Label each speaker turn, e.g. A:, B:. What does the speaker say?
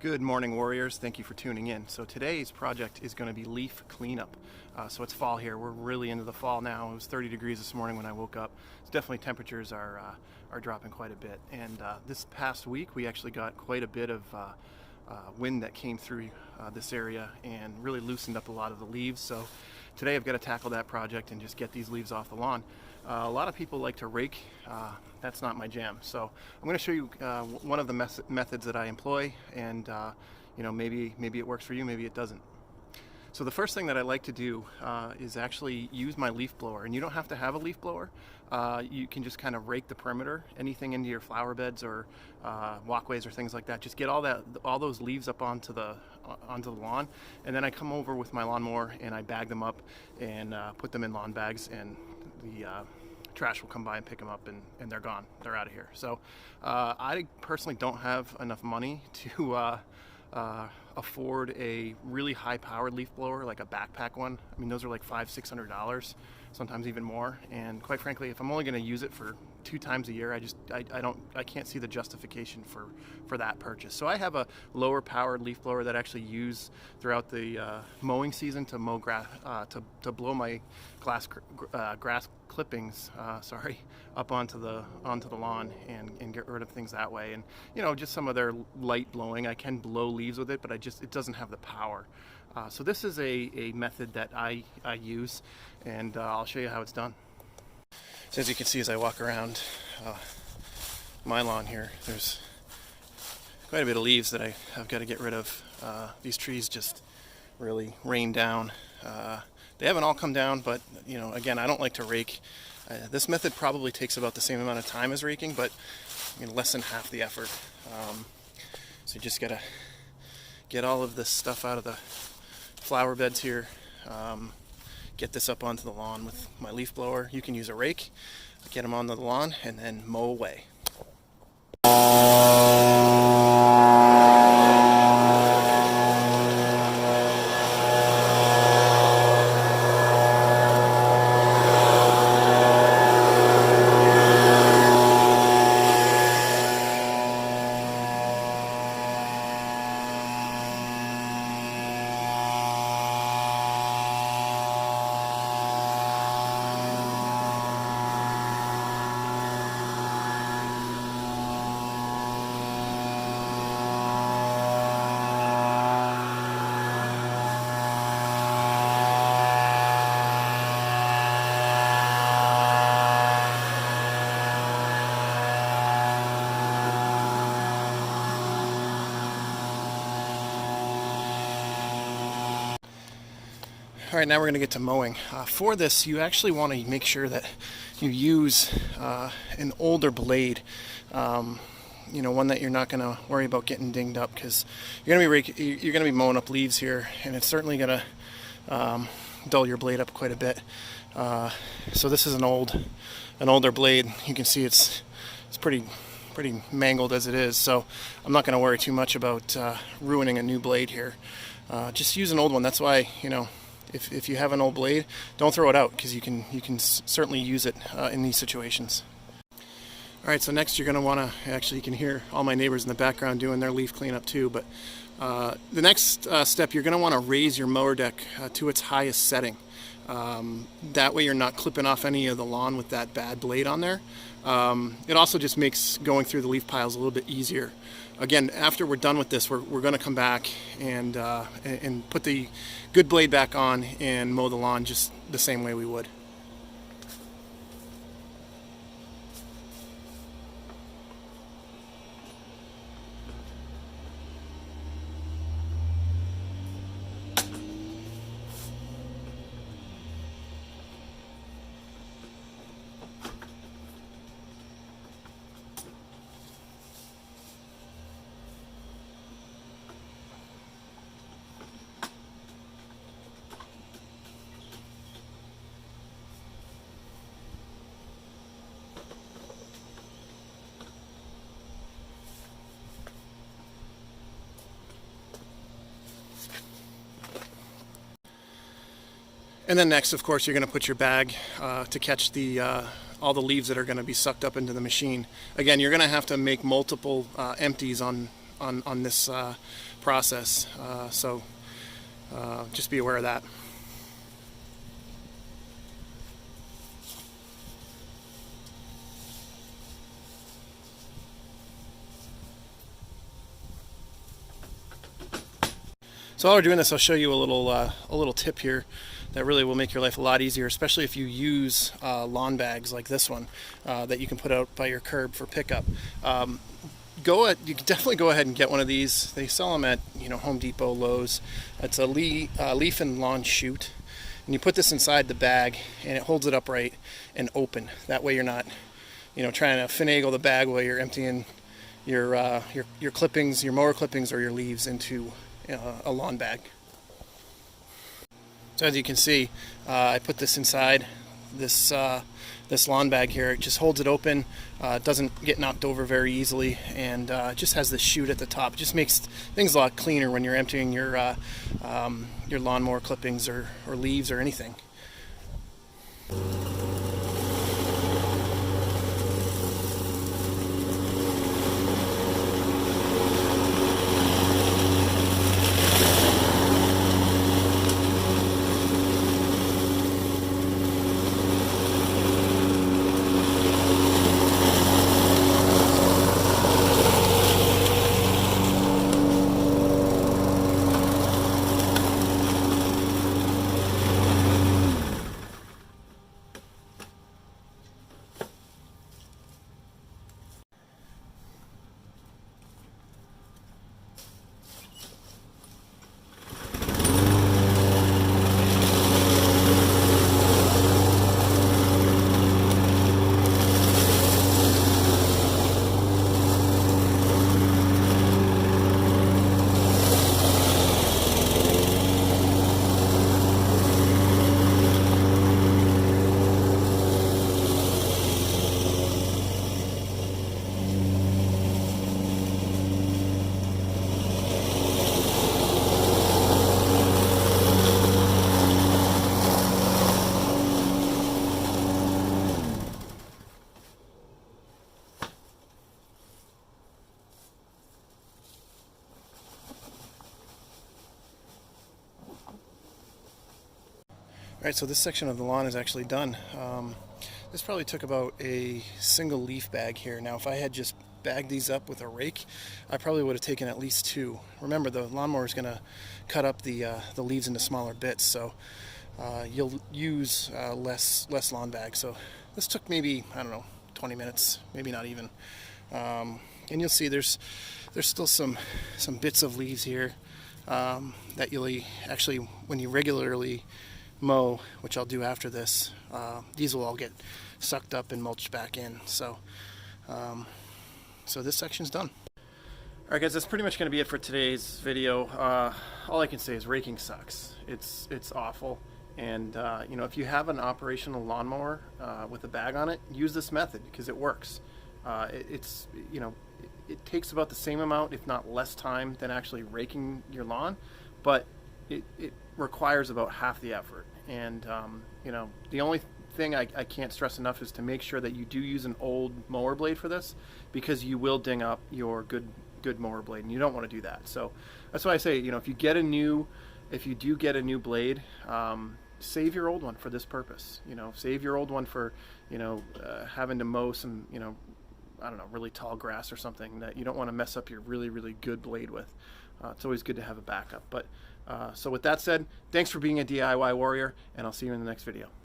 A: Good morning, warriors. Thank you for tuning in. So today's project is going to be leaf cleanup. So it's fall here. We're really into the fall now. It was 30 degrees this morning when I woke up. So definitely temperatures are dropping quite a bit. And this past week we actually got quite a bit of wind that came through this area and really loosened up a lot of the leaves. So today I've got to tackle that project and just get these leaves off the lawn. A lot of people like to rake. That's not my jam. So I'm going to show you one of the methods that I employ, and maybe it works for you, maybe it doesn't. So the first thing that I like to do is actually use my leaf blower, and you don't have to have a leaf blower. You can just kind of rake the perimeter, anything into your flower beds or walkways or things like that. Just get all those leaves up onto the lawn, and then I come over with my lawn mower and I bag them up and put them in lawn bags, and the trash will come by and pick them up, and they're gone. They're out of here. So I personally don't have enough money to afford a really high-powered leaf blower, like a backpack one. I mean, those are like $500-600, sometimes even more. And quite frankly, if I'm only going to use it for 2 times a year, I can't see the justification for that purchase. So I have a lower-powered leaf blower that I actually use throughout the mowing season to mow grass, to blow my grass clippings, up onto the lawn and get rid of things that way. And just some of their light blowing. I can blow leaves with it, but it doesn't have the power. So this is a method that I use, and I'll show you how it's done. So as you can see, as I walk around my lawn here, there's quite a bit of leaves that I've got to get rid of. These trees just really rain down. They haven't all come down, but again, I don't like to rake. This method probably takes about the same amount of time as raking, but less than half the effort. So you just gotta get all of this stuff out of the flower beds here. Get this up onto the lawn with my leaf blower. You can use a rake, get them on the lawn, and then mow away. All right, now we're going to get to mowing. For this, you actually want to make sure that you use an older blade, one that you're not going to worry about getting dinged up, because you're going to be mowing up leaves here, and it's certainly going to dull your blade up quite a bit. So this is an older blade. You can see it's pretty mangled as it is. So I'm not going to worry too much about ruining a new blade here. Just use an old one. That's why If you have an old blade, don't throw it out, because you can certainly use it in these situations. All right, so next you're going to want to, actually you can hear all my neighbors in the background doing their leaf cleanup too, but the next step, you're going to want to raise your mower deck to its highest setting. That way you're not clipping off any of the lawn with that bad blade on there. It also just makes going through the leaf piles a little bit easier. Again, after we're done with this, we're going to come back and put the good blade back on and mow the lawn just the same way we would. And then next, of course, you're going to put your bag to catch all the leaves that are going to be sucked up into the machine. Again, you're going to have to make multiple empties on on this process. So just be aware of that. So while we're doing this, I'll show you a little tip here that really will make your life a lot easier, especially if you use lawn bags like this one that you can put out by your curb for pickup. You can definitely go ahead and get one of these. They sell them at Home Depot, Lowe's. It's a leaf and lawn chute, and you put this inside the bag, and it holds it upright and open. That way, you're not trying to finagle the bag while you're emptying your clippings, your mower clippings, or your leaves into a lawn bag. So as you can see, I put this inside this lawn bag here. It just holds it open, doesn't get knocked over very easily, and just has this chute at the top. It just makes things a lot cleaner when you're emptying your lawnmower clippings or leaves or anything. Alright, so this section of the lawn is actually done. This probably took about a single leaf bag here. Now if I had just bagged these up with a rake, I probably would have taken at least two. Remember, the lawnmower is going to cut up the leaves into smaller bits, so you'll use less lawn bags. So this took maybe, I don't know, 20 minutes, maybe not even. And you'll see there's still some bits of leaves here that you'll actually, when you regularly mow, which I'll do after this, these will all get sucked up and mulched back in. So this section's done. Alright guys, that's pretty much going to be it for today's video. All I can say is raking sucks. It's awful. And if you have an operational lawnmower with a bag on it, use this method because it works. It takes about the same amount, if not less time than actually raking your lawn, but it requires about half the effort. And the only thing I can't stress enough is to make sure that you do use an old mower blade for this, because you will ding up your good mower blade, and you don't want to do that. So that's why I say, if you do get a new blade, save your old one for this purpose. Save your old one for having to mow some I don't know, really tall grass or something that you don't want to mess up your really, really good blade with. It's always good to have a backup. But so with that said, thanks for being a DIY warrior, and I'll see you in the next video.